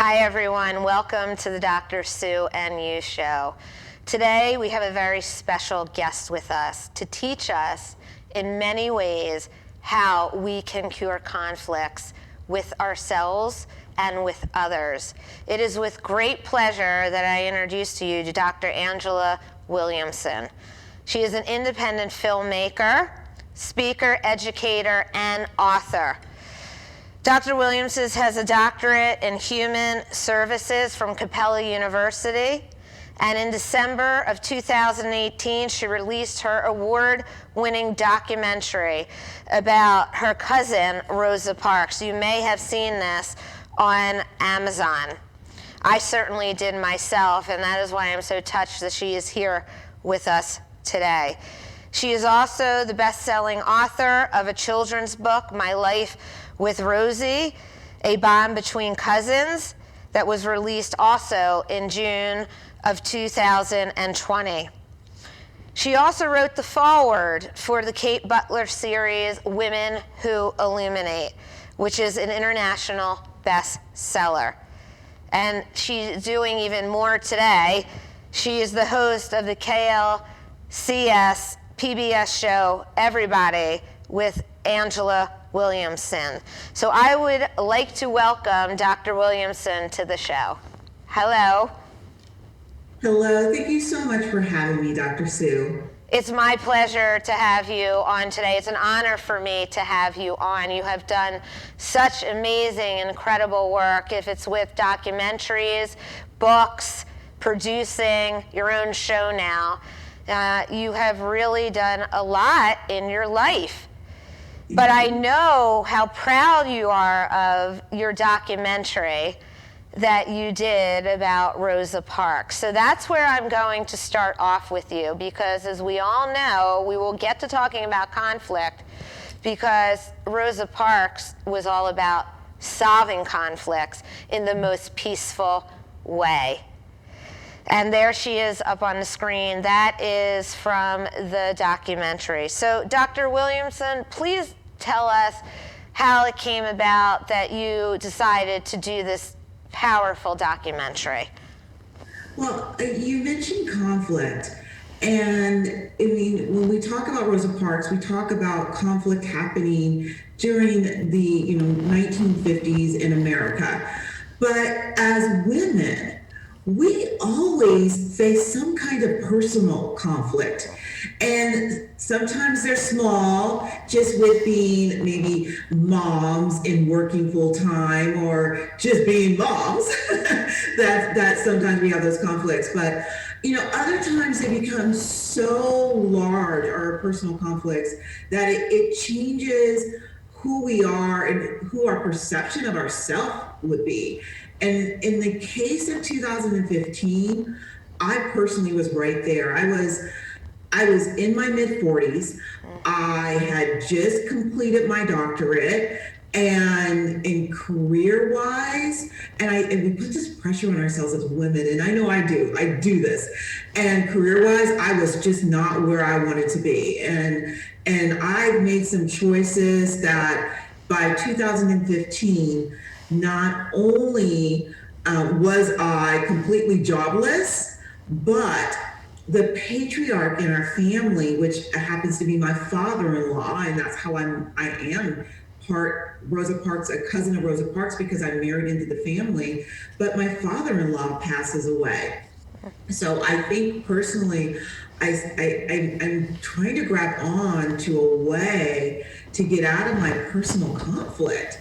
Hi everyone, welcome to the Dr. Sue and You Show. Today we have a very special guest with us to teach us in many ways how we can cure conflicts with ourselves and with others. It is with great pleasure that I introduce to you Dr. Angela Williamson. She is an independent filmmaker, speaker, educator, and author. Dr. Williamson has a doctorate in human services from Capella University, and in December of 2018, she released her award-winning documentary about her cousin, Rosa Parks. You may have seen this on Amazon. I certainly did myself, and that is why I'm so touched that she is here with us today. She is also the best-selling author of a children's book, My Life with Rosie, A Bond Between Cousins, that was released also in June of 2020. She also wrote the foreword for the Kate Butler series, Women Who Illuminate, which is an international bestseller. And she's doing even more today. She is the host of the KLCS PBS show, Everybody, with Angela Williamson. So I would like to welcome Dr. Williamson to the show. Hello. Hello, thank you so much for having me, Dr. Sue. It's my pleasure to have you on today. It's an honor for me to have you on. You have done such amazing, incredible work, if it's with documentaries, books, producing your own show now. You have really done a lot in your life. But I know how proud you are of your documentary that you did about Rosa Parks. So that's where I'm going to start off with you, because as we all know, we will get to talking about conflict, because Rosa Parks was all about solving conflicts in the most peaceful way. And there she is up on the screen. That is from the documentary. So Dr. Williamson, please tell us how it came about that you decided to do this powerful documentary. Well, you mentioned conflict. And I mean, when we talk about Rosa Parks, we talk about conflict happening during the 1950s in America. But as women, we always face some kind of personal conflict. And sometimes they're small, just with being maybe moms and working full time, or just being moms. that sometimes we have those conflicts. But other times they become so large, our personal conflicts, that it changes who we are and who our perception of ourselves would be. And in the case of 2015, I personally was right there. I was in my mid-40s. I had just completed my doctorate, and in career-wise, and we put this pressure on ourselves as women, and I know I do this. And career-wise, I was just not where I wanted to be. And I made some choices that by 2015, not only was I completely jobless, but the patriarch in our family, which happens to be my father-in-law, and that's how I am part Rosa Parks, a cousin of Rosa Parks, because I'm married into the family, but my father-in-law passes away. So I think personally, I'm trying to grab on to a way to get out of my personal conflict.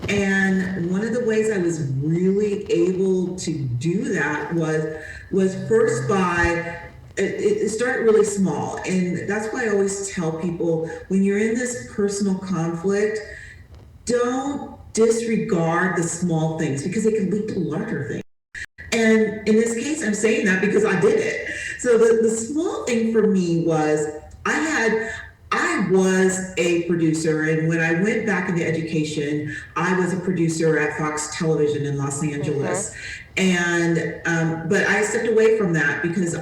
And one of the ways I was really able to do that was first by, it started really small. And that's why I always tell people, when you're in this personal conflict, don't disregard the small things, because it can lead to larger things. And in this case, I'm saying that because I did it. So the small thing for me was I was a producer, and when I went back into education, I was a producer at Fox Television in Los Angeles. And but I stepped away from that because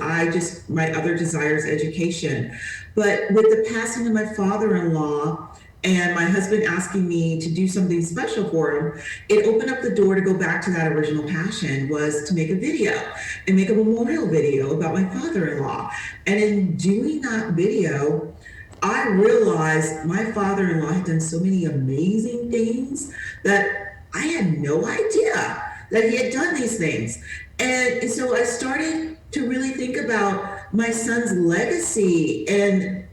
my other desire is education. But with the passing of my father-in-law, and my husband asking me to do something special for him, it opened up the door to go back to that original passion, was to make a video and make a memorial video about my father-in-law. And in doing that video, I realized my father-in-law had done so many amazing things that I had no idea that he had done these things. And so I started to really think about my son's legacy and,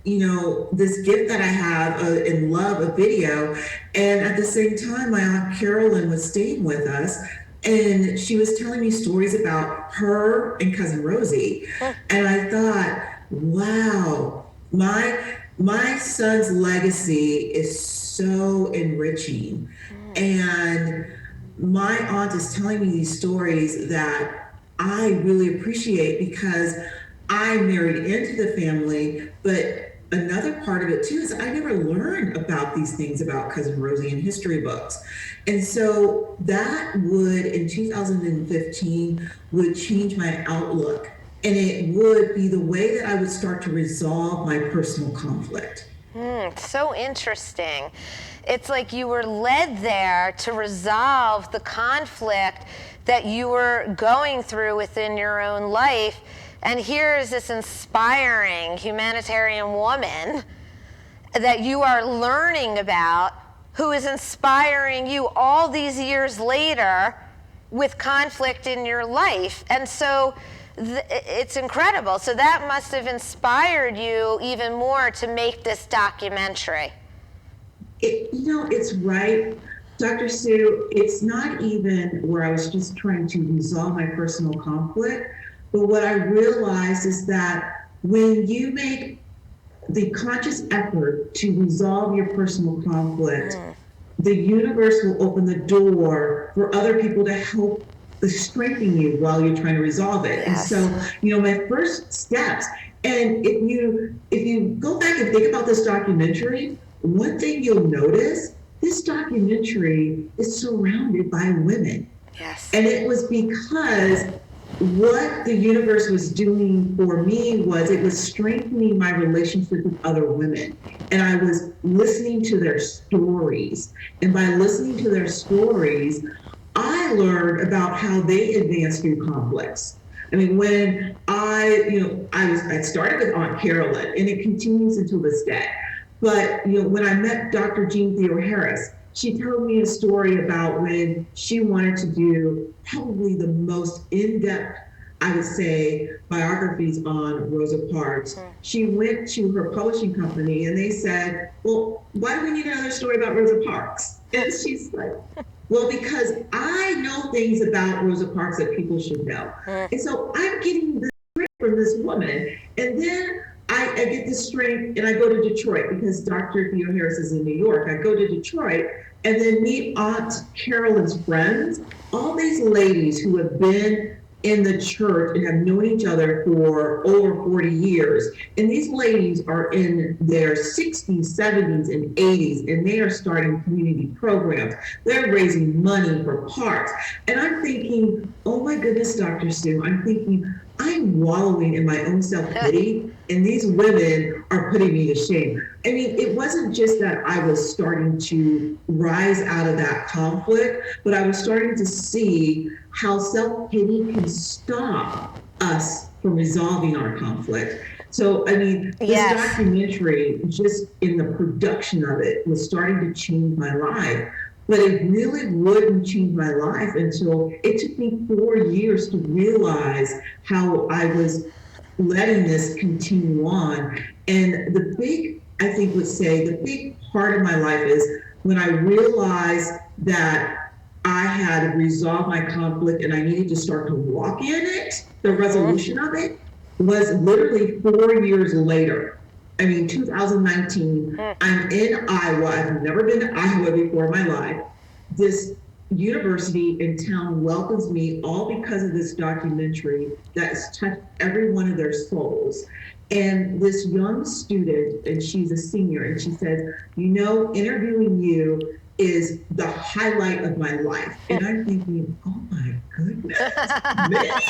this gift that I have and love of video. And at the same time, my Aunt Carolyn was staying with us, and she was telling me stories about her and cousin Rosie. And I thought, wow, my son's legacy is so enriching. And my aunt is telling me these stories that I really appreciate because I married into the family, but another part of it too is I never learned about these things about cousin Rosie in history books. And so that would, in 2015, would change my outlook. And it would be the way that I would start to resolve my personal conflict. So interesting. It's like you were led there to resolve the conflict that you were going through within your own life. And here is this inspiring humanitarian woman that you are learning about, who is inspiring you all these years later with conflict in your life. And so it's incredible. So that must have inspired you even more to make this documentary. It's right, Dr. Sue. It's not even where I was just trying to resolve my personal conflict, but what I realized is that when you make the conscious effort to resolve your personal conflict, the universe will open the door for other people to help strengthen you while you're trying to resolve it. Yes. And so, my first steps, and if you go back and think about this documentary, one thing you'll notice, this documentary is surrounded by women. Yes. And it was because what the universe was doing for me was it was strengthening my relationship with other women. And I was listening to their stories. And by listening to their stories, I learned about how they advanced through conflicts. I mean, when I started with Aunt Carolyn, and it continues until this day. But, when I met Dr. Jean Theo Harris, she told me a story about when she wanted to do probably the most in-depth, I would say, biographies on Rosa Parks. She went to her publishing company and they said, well, why do we need another story about Rosa Parks? And she's like, well, because I know things about Rosa Parks that people should know. And so I'm getting this strength from this woman. And then I get this strength and I go to Detroit because Dr. Theo Harris is in New York. I go to Detroit and then meet Aunt Carolyn's friends, all these ladies who have been in the church and have known each other for over 40 years. And these ladies are in their 60s, 70s, and 80s, and they are starting community programs. They're raising money for parks. And I'm thinking, oh my goodness, Dr. Sue, I'm wallowing in my own self-pity, and these women are putting me to shame. I mean, it wasn't just that I was starting to rise out of that conflict, but I was starting to see how self-pity can stop us from resolving our conflict. So, I mean, this documentary, just in the production of it, was starting to change my life. But it really wouldn't change my life until it took me 4 years to realize how I was letting this continue on. And the big part of my life is when I realized that I had resolved my conflict and I needed to start to walk in it, the resolution of it was literally 4 years later. I mean, 2019, I'm in Iowa. I've never been to Iowa before in my life. This university in town welcomes me all because of this documentary that has touched every one of their souls. And this young student, and she's a senior, and she says, interviewing you is the highlight of my life. And I'm thinking, oh my goodness, man.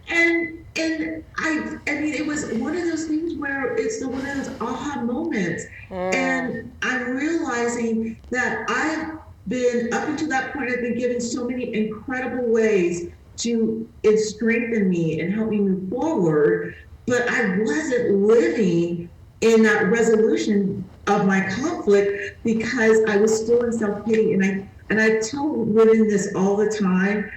And I mean, it was one of those things where it's one of those aha moments. And I'm realizing that I've been, up until that point, I've been given so many incredible ways to it strengthen me and help me move forward, but I wasn't living in that resolution of my conflict because I was still in self-pity. And I tell women this all the time,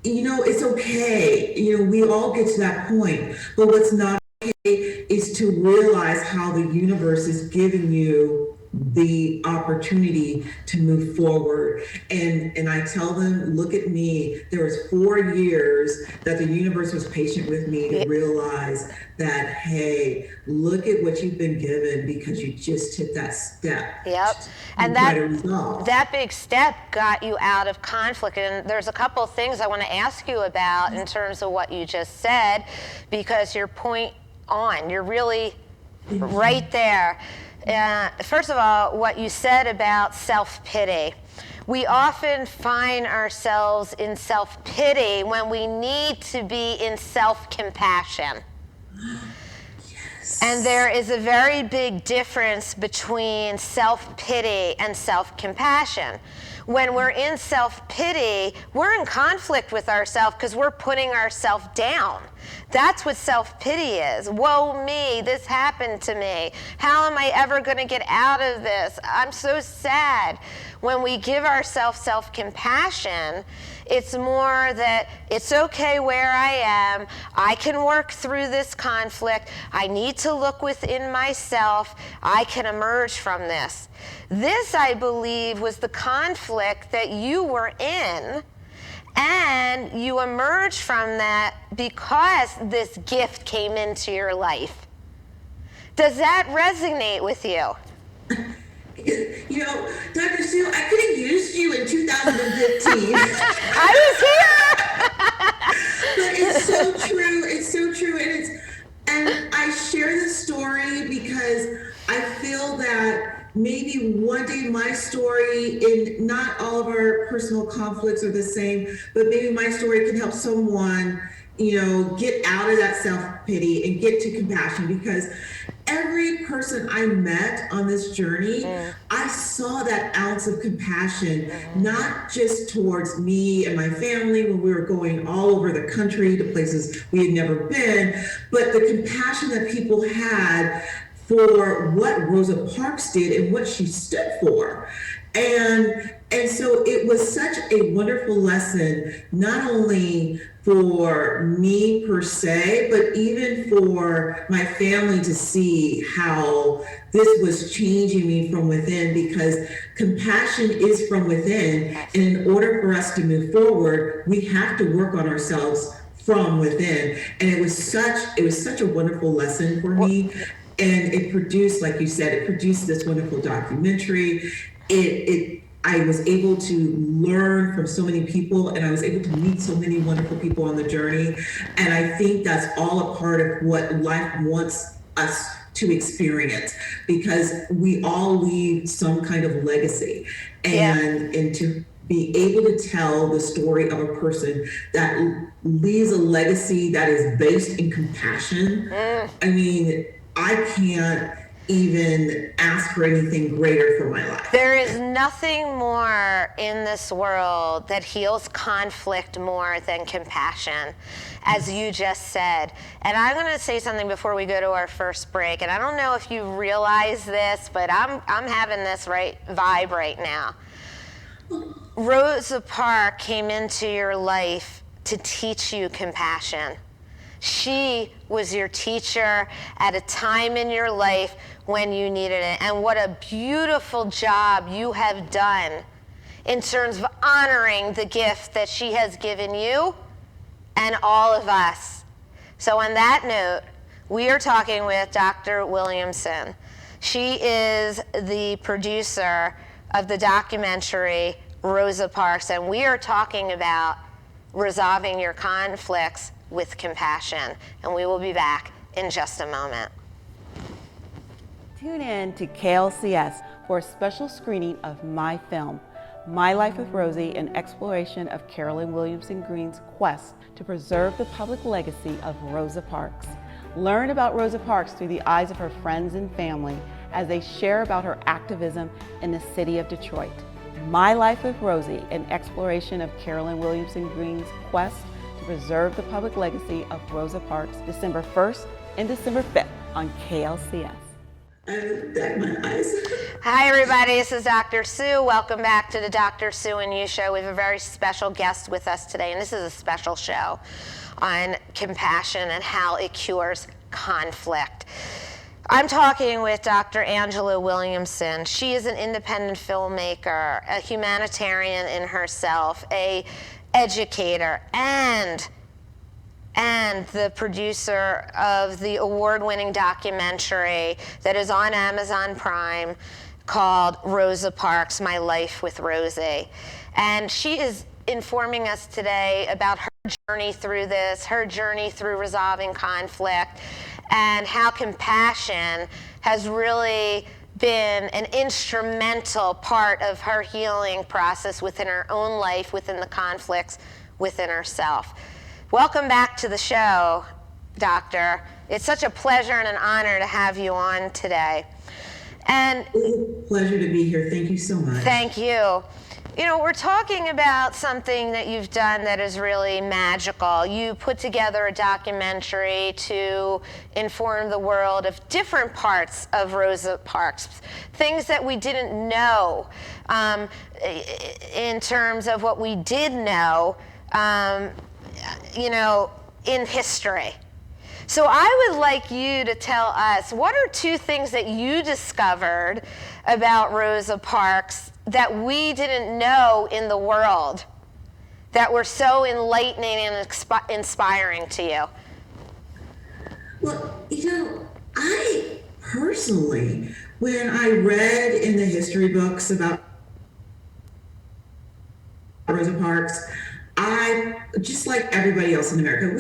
it's okay. We all get to that point. But what's not okay is to realize how the universe is giving you the opportunity to move forward. And I tell them, look at me. There was 4 years that the universe was patient with me to realize that, hey, look at what you've been given because you just took that step. Yep. And that big step got you out of conflict. And there's a couple of things I want to ask you about in terms of what you just said, because you're you're really right there. First of all, what you said about self-pity. We often find ourselves in self-pity when we need to be in self-compassion. And there is a very big difference between self-pity and self-compassion. When we're in self-pity, we're in conflict with ourselves because we're putting ourselves down. That's what self-pity is. Woe me, this happened to me. How am I ever going to get out of this? I'm so sad. When we give ourselves self-compassion, it's more that it's okay where I am. I can work through this conflict. I need to look within myself. I can emerge from this. This, I believe, was the conflict that you were in, and you emerged from that because this gift came into your life. Does that resonate with you? Dr. Sue, I could have used you in 2015. I was here. But it's so true. It's so true. And I share this story because I feel that maybe one day my story, in not all of our personal conflicts are the same, but maybe my story can help someone, get out of that self-pity and get to compassion, because every person I met on this journey, I saw that ounce of compassion, not just towards me and my family when we were going all over the country to places we had never been, but the compassion that people had for what Rosa Parks did and what she stood for. And so it was such a wonderful lesson, not only for me per se, but even for my family to see how this was changing me from within, because compassion is from within. And in order for us to move forward, we have to work on ourselves from within. And it was such a wonderful lesson for me. And it produced, like you said, it produced this wonderful documentary. I was able to learn from so many people, and I was able to meet so many wonderful people on the journey. And I think that's all a part of what life wants us to experience, because we all leave some kind of legacy. And to be able to tell the story of a person that leaves a legacy that is based in compassion, I mean, I can't even ask for anything greater for my life. There is nothing more in this world that heals conflict more than compassion, as you just said. And I'm going to say something before we go to our first break. And I don't know if you realize this, but I'm having this vibe right now. Rosa Parks came into your life to teach you compassion. She was your teacher at a time in your life when you needed it. And what a beautiful job you have done in terms of honoring the gift that she has given you and all of us. So on that note, we are talking with Dr. Williamson. She is the producer of the documentary Rosa Parks, and we are talking about resolving your conflicts with compassion. And we will be back in just a moment. Tune in to KLCS for a special screening of my film, My Life with Rosie, an exploration of Carolyn Williamson Greene's quest to preserve the public legacy of Rosa Parks. Learn about Rosa Parks through the eyes of her friends and family as they share about her activism in the city of Detroit. My Life with Rosie, an exploration of Carolyn Williamson Greene's quest to preserve the public legacy of Rosa Parks, December 1st and December 5th on KLCS. My eyes. Hi, everybody. This is Dr. Sue. Welcome back to the Dr. Sue and You Show. We have a very special guest with us today, and this is a special show on compassion and how it cures conflict. I'm talking with Dr. Angela Williamson. She is an independent filmmaker, a humanitarian in herself, a educator, and the producer of the award-winning documentary that is on Amazon Prime called Rosa Parks, My Life with Rosie. And she is informing us today about her journey through this, her journey through resolving conflict, and how compassion has really been an instrumental part of her healing process within her own life, within the conflicts within herself. Welcome back to the show, Doctor. It's such a pleasure and an honor to have you on today. And It's a pleasure to be here. Thank you so much. thank you. You know, we're talking about something that you've done that is really magical. You put together a documentary to inform the world of different parts of Rosa Parks, things that we didn't know in terms of what we did know, in history. So I would like you to tell us, what are two things that you discovered about Rosa Parks that we didn't know in the world that were so enlightening and inspiring to you? Well, I personally, when I read in the history books about Rosa Parks, I, just like everybody else in America,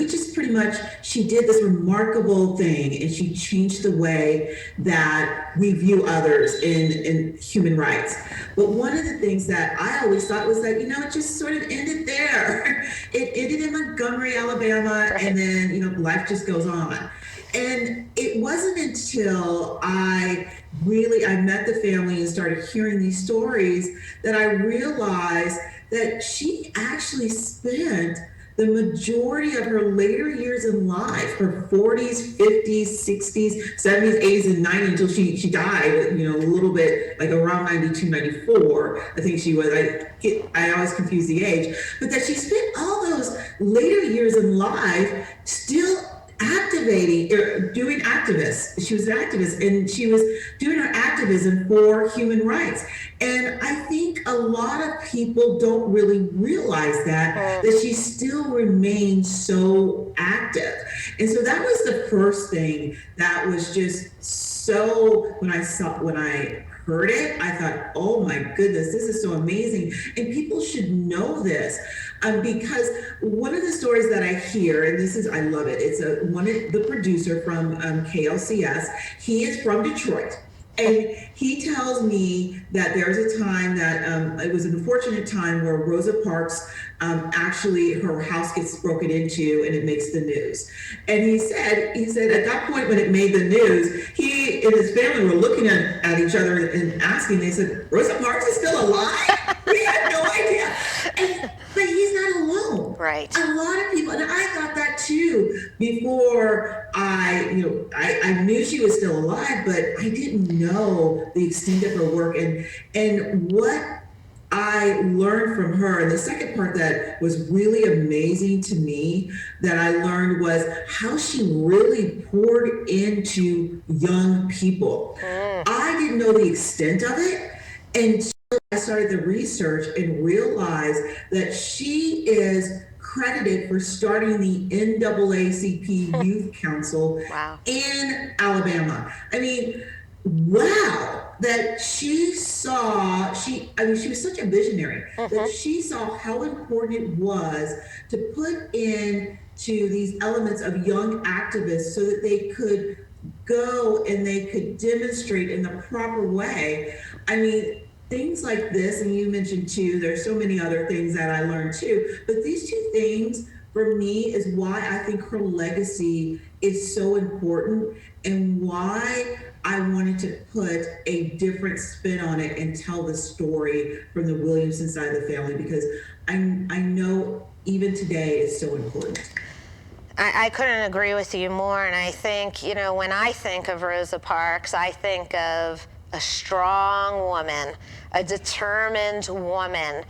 she did this remarkable thing, and she changed the way that we view others in human rights. But one of the things that I always thought was that, it just sort of ended there. It ended in Montgomery, Alabama, Right. and then, life just goes on. And it wasn't until I met the family and started hearing these stories that I realized that she actually spent the majority of her later years in life, her 40s, 50s, 60s, 70s, 80s, and 90s, until she died, a little bit like around 92, 94, I think she was. I always confuse the age. But that she spent all those later years in life still doing activists. She was an activist, and she was doing her activism for human rights. And I think a lot of people don't really realize that she still remains so active. And so that was the first thing that was just so, when I heard it, I thought, oh my goodness, this is so amazing. And people should know this. Because one of the stories that I hear, and I love it, it's the producer from KLCS, he is from Detroit. And he tells me that there's a time that it was an unfortunate time where Rosa Parks, actually her house gets broken into and it makes the news. And he said at that point when it made the news, he and his family were looking at each other and asking, they said, Rosa Parks is still alive? We had no idea. But he's not alone. Right. A lot of people, and I thought that too before I knew she was still alive, but I didn't know the extent of her work and what I learned from her. And the second part that was really amazing to me that I learned was how she really poured into young people. I didn't know the extent of it. And I started the research and realized that she is credited for starting the NAACP Youth Council Wow. in Alabama. I mean, wow, that she was such a visionary that she saw how important it was to put in to these elements of young activists so that they could go and they could demonstrate in the proper way. I mean, things like this, and you mentioned too, there's so many other things that I learned too, but these two things for me is why I think her legacy is so important and why I wanted to put a different spin on it and tell the story from the Williamson side of the family, because I know even today it's so important. I couldn't agree with you more. And I think, when I think of Rosa Parks, I think of a strong woman, a determined woman,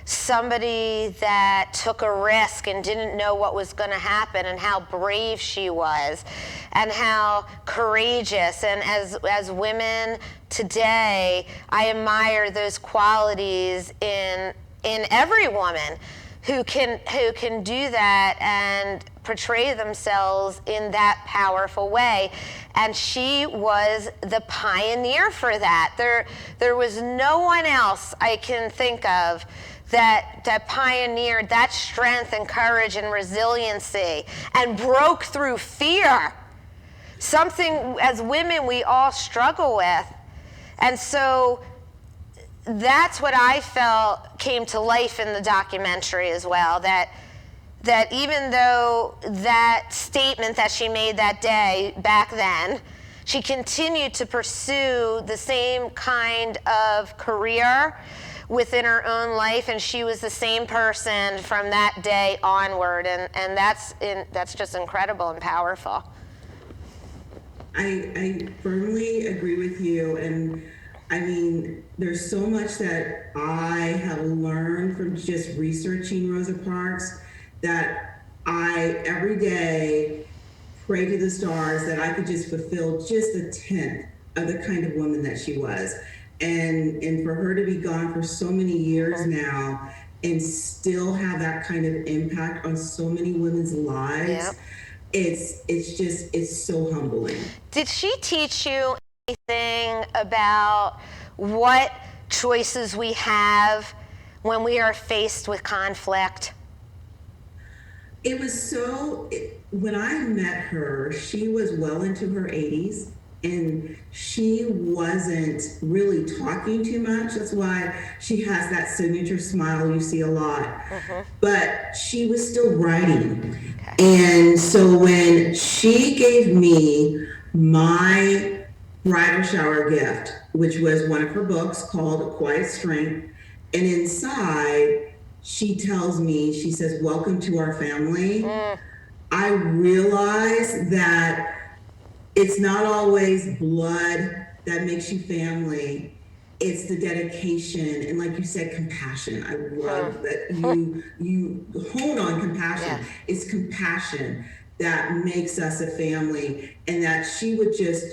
somebody that took a risk and didn't know what was going to happen, and how brave she was and how courageous. And as women today, I admire those qualities in every woman who can do that and portray themselves in that powerful way. And she was the pioneer for that. There was no one else I can think of that pioneered that strength and courage and resiliency and broke through fear. Something as women we all struggle with. And so that's what I felt came to life in the documentary as well, that even though that statement that she made that day back then, she continued to pursue the same kind of career within her own life, and she was the same person from that day onward, and that's just incredible and powerful. I firmly agree with you, and I mean, there's so much that I have learned from just researching Rosa Parks that I every day pray to the stars that I could just fulfill just a tenth of the kind of woman that she was. And for her to be gone for so many years now and still have that kind of impact on so many women's lives, Yep. it's so humbling. Did she teach you anything about what choices we have when we are faced with conflict? It was when I met her, she was well into her 80s and she wasn't really talking too much. That's why she has that signature smile you see a lot. But she was still writing. Okay. And so when she gave me my bridal shower gift, which was one of her books called Quiet Strength, and inside she tells me, she says, "Welcome to our family." I realize that it's not always blood that makes you family. It's the dedication and, like you said, compassion. I love that you hone on compassion. Yeah. It's compassion that makes us a family, and that she would just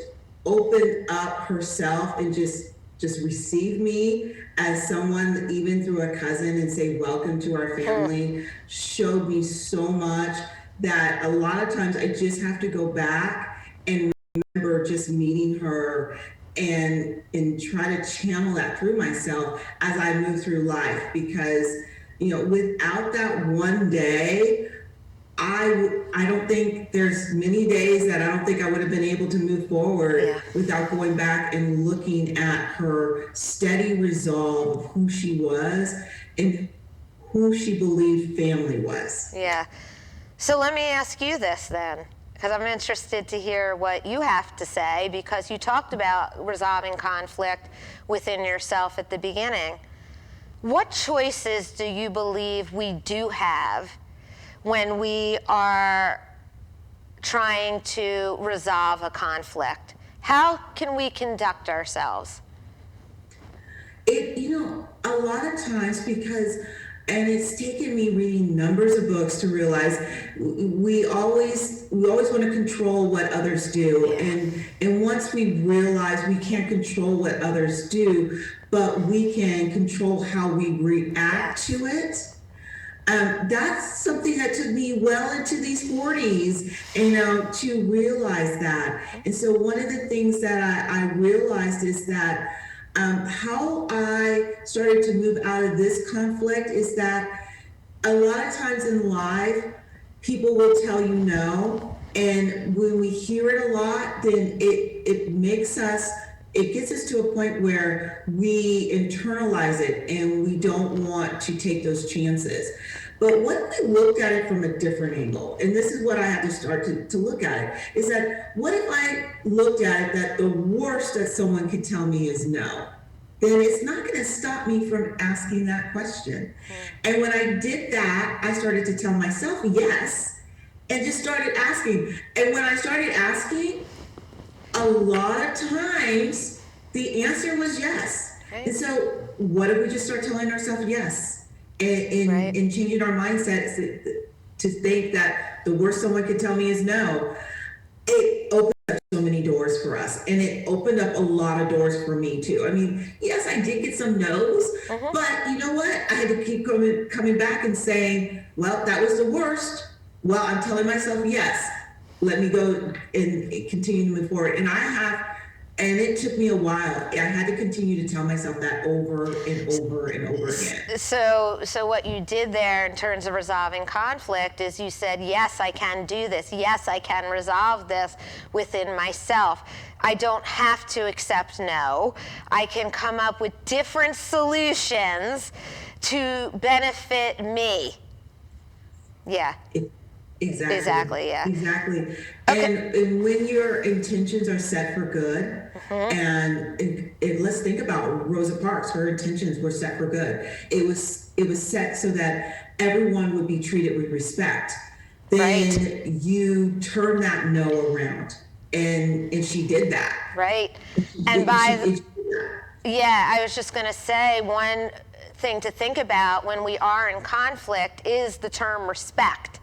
open up herself and just receive me as someone, even through a cousin, and say, "Welcome to our family," showed me so much that a lot of times I just have to go back and remember just meeting her and try to channel that through myself as I move through life, because without that one day, I don't think there's many days that I don't think I would have been able to move forward without going back and looking at her steady resolve of who she was and who she believed family was. Yeah. So let me ask you this then, because I'm interested to hear what you have to say, because you talked about resolving conflict within yourself at the beginning. What choices do you believe we do have when we are trying to resolve a conflict? How can we conduct ourselves? A lot of times, and it's taken me reading numbers of books to realize we always want to control what others do. And once we realize we can't control what others do, but we can control how we react to it. That's something that took me well into these 40s, to realize that. And so one of the things that I realized is that how I started to move out of this conflict is that a lot of times in life, people will tell you no. And when we hear it a lot, then it makes us it gets us to a point where we internalize it and we don't want to take those chances. But what if we looked at it from a different angle? And this is what I had to start to look at it, is that what if I looked at it that the worst that someone could tell me is no? Then it's not going to stop me from asking that question. And when I did that, I started to tell myself yes, and just started asking. And when I started asking, a lot of times the answer was yes. Right. And so what if we just start telling ourselves yes, and Right. changing our mindsets to think that the worst someone could tell me is no? It opens up so many doors for us, and it opened up a lot of doors for me too. I mean, yes, I did get some no's, but you know what? I had to keep coming back and saying, well, that was the worst. Well, I'm telling myself yes. Let me go and continue to move forward. And it took me a while. I had to continue to tell myself that over and over and over again. So what you did there in terms of resolving conflict is you said, yes, I can do this. Yes, I can resolve this within myself. I don't have to accept no. I can come up with different solutions to benefit me. Yeah. Exactly, yeah. Exactly. Okay. And when your intentions are set for good, and let's think about Rosa Parks, her intentions were set for good. It was set so that everyone would be treated with respect. Then you turn that no around, and she did that. Right. Yeah, I was just going to say one thing to think about when we are in conflict is the term respect.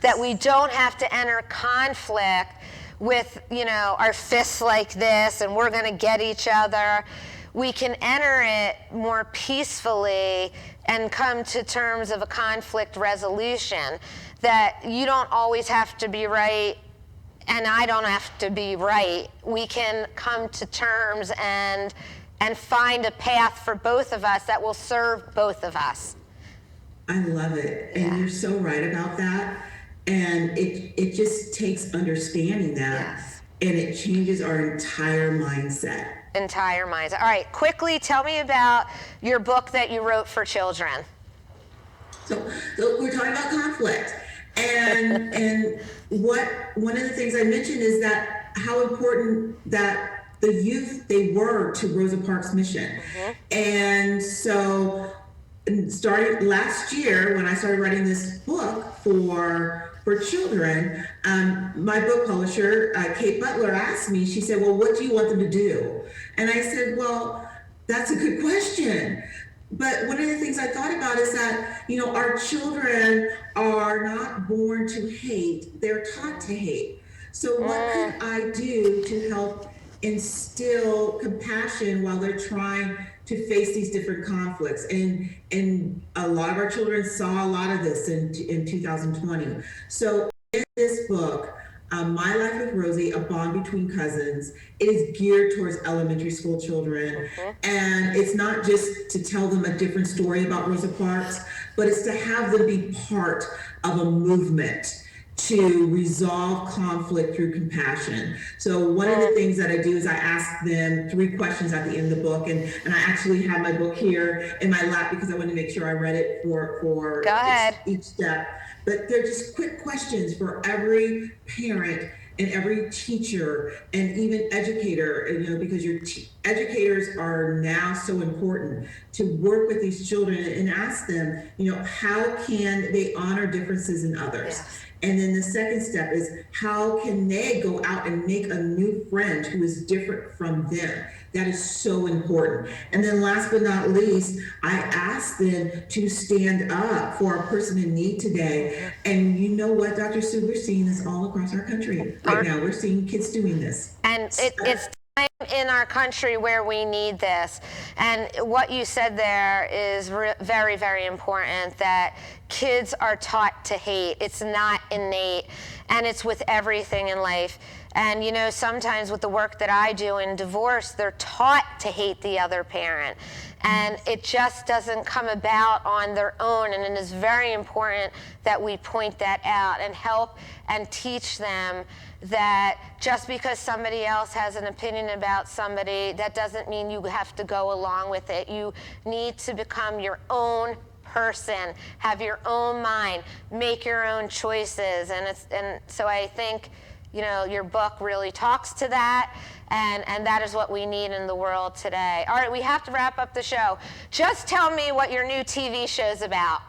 That we don't have to enter conflict with, our fists like this and we're going to get each other. We can enter it more peacefully and come to terms of a conflict resolution. That you don't always have to be right and I don't have to be right. We can come to terms and find a path for both of us that will serve both of us. I love it. And you're so right about that. And it just takes understanding that, and it changes our entire mindset. All right, quickly tell me about your book that you wrote for children. So we're talking about conflict, and one of the things I mentioned is that how important that the youth they were to Rosa Parks' mission, and so starting last year when I started writing this book for children, my book publisher, Kate Butler, asked me, she said, well, what do you want them to do? And I said, well, that's a good question. But one of the things I thought about is that, our children are not born to hate, they're taught to hate. So what could I do to help instill compassion while they're trying to face these different conflicts? And a lot of our children saw a lot of this in 2020. So in this book, My Life with Rosie, A Bond Between Cousins, it is geared towards elementary school children. And it's not just to tell them a different story about Rosa Parks, but it's to have them be part of a movement to resolve conflict through compassion. So one of the things that I do is I ask them 3 questions at the end of the book, and I actually have my book here in my lap because I wanted to make sure I read it for Go ahead. each step. But they're just quick questions for every parent and every teacher and even educator, because your educators are now so important to work with these children and ask them, how can they honor differences in others? And then the second step is how can they go out and make a new friend who is different from them? That is so important. And then last but not least, I ask them to stand up for a person in need today. And you know what, Dr. Sue, we're seeing this all across our country right now. We're seeing kids doing this. And it's time in our country where we need this. And what you said there is very, very important, that kids are taught to hate. It's not innate, and it's with everything in life. And sometimes with the work that I do in divorce, they're taught to hate the other parent. And it just doesn't come about on their own. And it is very important that we point that out and help and teach them that just because somebody else has an opinion about about somebody, that doesn't mean you have to go along with it. You need to become your own person, have your own mind, make your own choices. And so I think, you know, your book really talks to that, and that is what we need in the world today. All right, we have to wrap up the show. Just tell me what your new TV show's about.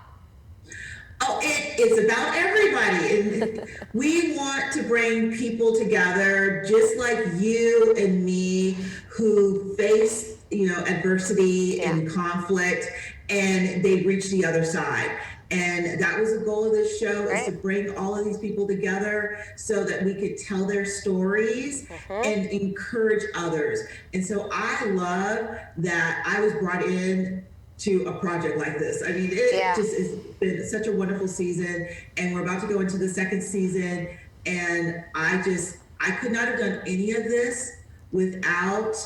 Oh, it's about everybody. And we want to bring people together just like you and me who face, you know, adversity and conflict, and they reach the other side. And that was the goal of this show, is to bring all of these people together so that we could tell their stories and encourage others. And so I love that I was brought in to a project like this. I mean, it just has been such a wonderful season, and we're about to go into the second season. And I could not have done any of this without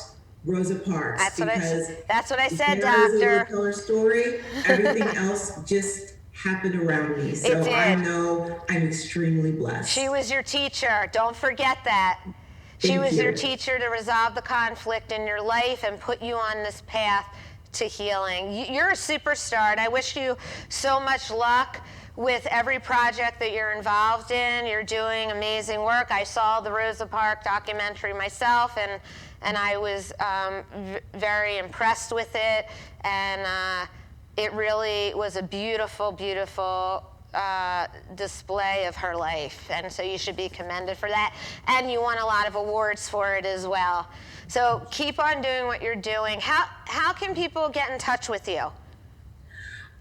Rosa Parks. That's what I said, Doctor. Tell her story. Everything else just happened around me. So I know I'm extremely blessed. She was your teacher. Don't forget that. She was your teacher to resolve the conflict in your life and put you on this path to healing. You're a superstar, and I wish you so much luck with every project that you're involved in. You're doing amazing work. I saw the Rosa Parks documentary myself, and I was very impressed with it, and it really was a beautiful, beautiful display of her life, and so you should be commended for that, and you won a lot of awards for it as well. So keep on doing what you're doing. How can people get in touch with you?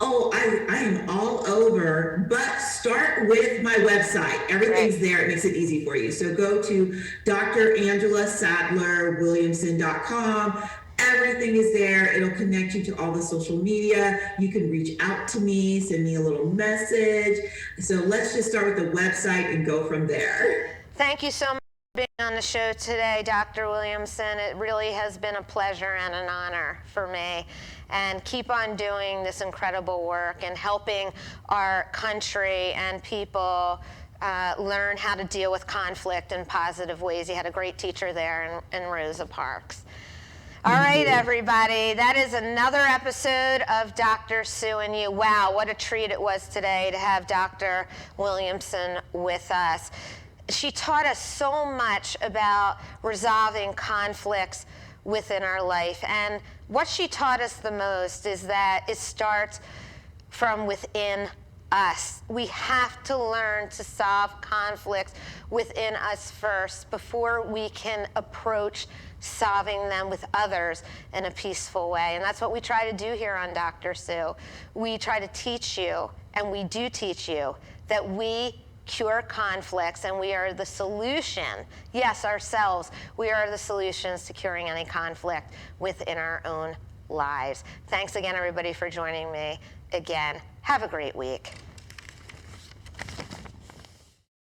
Oh, I am all over, but start with my website. Everything's there. It makes it easy for you. So go to drangelasadlerwilliamson.com. Everything is there. It'll connect you to all the social media. You can reach out to me, send me a little message. So let's just start with the website and go from there. Thank you so much for being on the show today, Dr. Williamson. It really has been a pleasure and an honor for me. And keep on doing this incredible work and helping our country and people learn how to deal with conflict in positive ways. You had a great teacher there in Rosa Parks. All right, everybody, that is another episode of Dr. Sue and You. Wow, what a treat it was today to have Dr. Williamson with us. She taught us so much about resolving conflicts within our life. And what she taught us the most is that it starts from within us. We have to learn to solve conflicts within us first before we can approach solving them with others in a peaceful way. And that's what we try to do here on Dr. Sue. We try to teach you, and we do teach you, that we cure conflicts, and we are the solution. Yes, ourselves. We are the solutions to curing any conflict within our own lives. Thanks again, everybody, for joining me again. Have a great week.